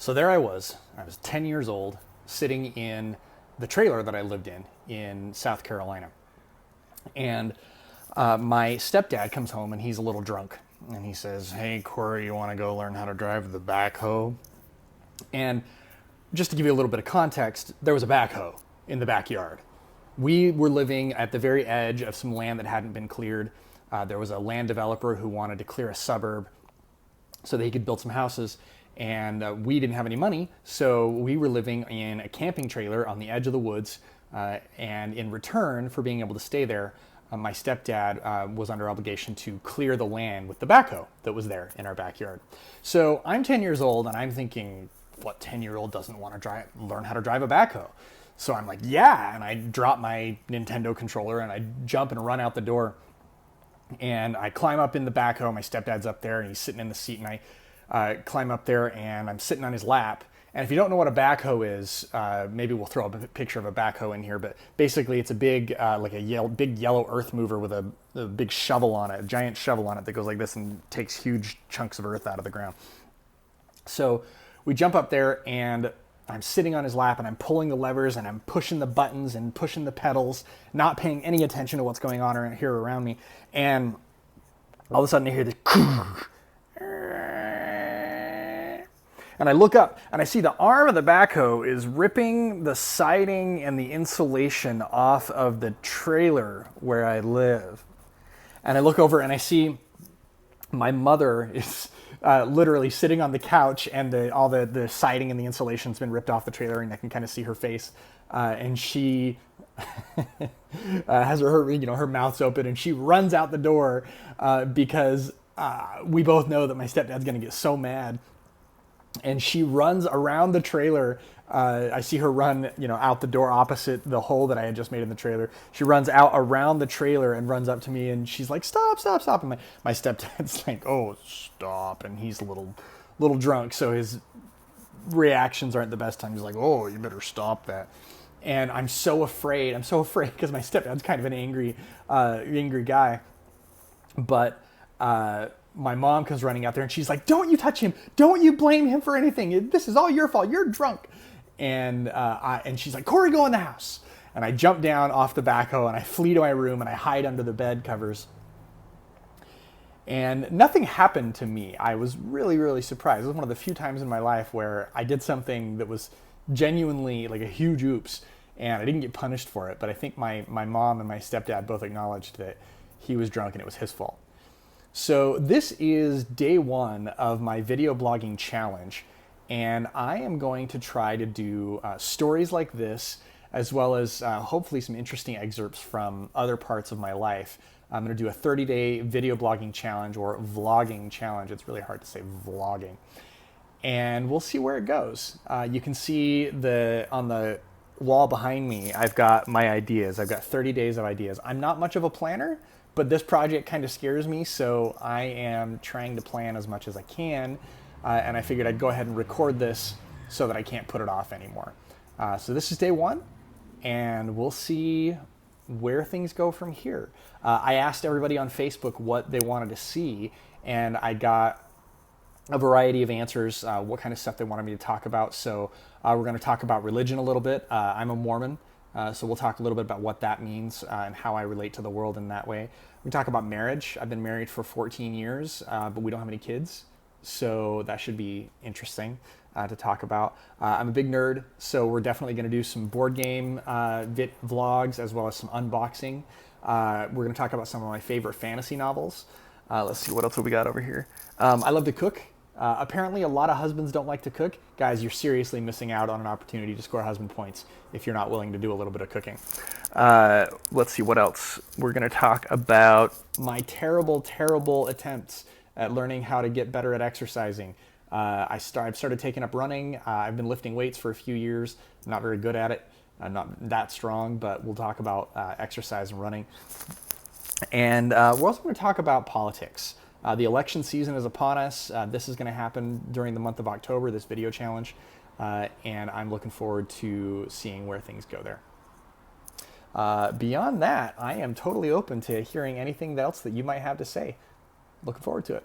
So there I was 10 years old, sitting in the trailer that I lived in South Carolina. And my stepdad comes home and he's a little drunk. And he says, "Hey, Corey, you want to go learn how to drive the backhoe?" And just to give you a little bit of context, there was a backhoe in the backyard. We were living at the very edge of some land that hadn't been cleared. There was a land developer who wanted to clear a suburb so that he could build some houses. And we didn't have any money, so we were living in a camping trailer on the edge of the woods. And in return for being able to stay there, my stepdad was under obligation to clear the land with the backhoe that was there in our backyard. So I'm 10 years old, and I'm thinking, what 10-year-old doesn't want to learn how to drive a backhoe? So I'm like, yeah, and I drop my Nintendo controller, and I jump and run out the door. And I climb up in the backhoe. My stepdad's up there, and he's sitting in the seat, and I climb up there, and I'm sitting on his lap. And if you don't know what a backhoe is, maybe we'll throw a picture of a backhoe in here. But basically, it's a big, big yellow earth mover with a big shovel on it, a giant shovel on it that goes like this and takes huge chunks of earth out of the ground. So we jump up there, and I'm sitting on his lap, and I'm pulling the levers, and I'm pushing the buttons and pushing the pedals, not paying any attention to what's going on here around me. And all of a sudden, I hear this. And I look up and I see the arm of the backhoe is ripping the siding and the insulation off of the trailer where I live. And I look over and I see my mother is literally sitting on the couch, and all the siding and the insulation's been ripped off the trailer, and I can kind of see her face. And she has her mouth's open, and she runs out the door because we both know that my stepdad's going to get so mad. And she runs around the trailer. I see her run, out the door opposite the hole that I had just made in the trailer. She runs out around the trailer and runs up to me, and she's like, "Stop, stop, stop!" And my stepdad's like, "Oh, stop!" And he's a little drunk, so his reactions aren't the best time. He's like, "Oh, you better stop that." And I'm so afraid because my stepdad's kind of an angry guy, but. My mom comes running out there, and she's like, "Don't you touch him. Don't you blame him for anything. This is all your fault. You're drunk." And she's like, "Corey, go in the house." And I jump down off the backhoe, and I flee to my room, and I hide under the bed covers. And nothing happened to me. I was really, really surprised. It was one of the few times in my life where I did something that was genuinely like a huge oops, and I didn't get punished for it. But I think my mom and my stepdad both acknowledged that he was drunk and it was his fault. So this is day one of my video blogging challenge, and I am going to try to do stories like this, as well as hopefully some interesting excerpts from other parts of my life. I'm going to do a 30-day video blogging challenge, or vlogging challenge. It's really hard to say vlogging. And we'll see where it goes. You can see on the wall behind me, I've got my ideas. I've got 30 days of ideas. I'm not much of a planner, but this project kind of scares me, so I am trying to plan as much as I can, and I figured I'd go ahead and record this so that I can't put it off anymore. So this is day one, and we'll see where things go from here. I asked everybody on Facebook what they wanted to see, and I got a variety of answers, what kind of stuff they wanted me to talk about. So we're going to talk about religion a little bit. I'm a Mormon. So we'll talk a little bit about what that means and how I relate to the world in that way. We talk about marriage. I've been married for 14 years, but we don't have any kids. So that should be interesting to talk about. I'm a big nerd, so we're definitely going to do some board game vlogs as well as some unboxing. We're going to talk about some of my favorite fantasy novels. Let's see, what else have we got over here? I love to cook. Apparently a lot of husbands don't like to cook. Guys, you're seriously missing out on an opportunity to score husband points if you're not willing to do a little bit of cooking. Let's see what else. We're going to talk about my terrible, terrible attempts at learning how to get better at exercising. I've started taking up running. I've been lifting weights for a few years. I'm not very good at it. I'm not that strong, but we'll talk about exercise and running. And we're also going to talk about politics. The election season is upon us. This is going to happen during the month of October, this video challenge, and I'm looking forward to seeing where things go there. Beyond that, I am totally open to hearing anything else that you might have to say. Looking forward to it.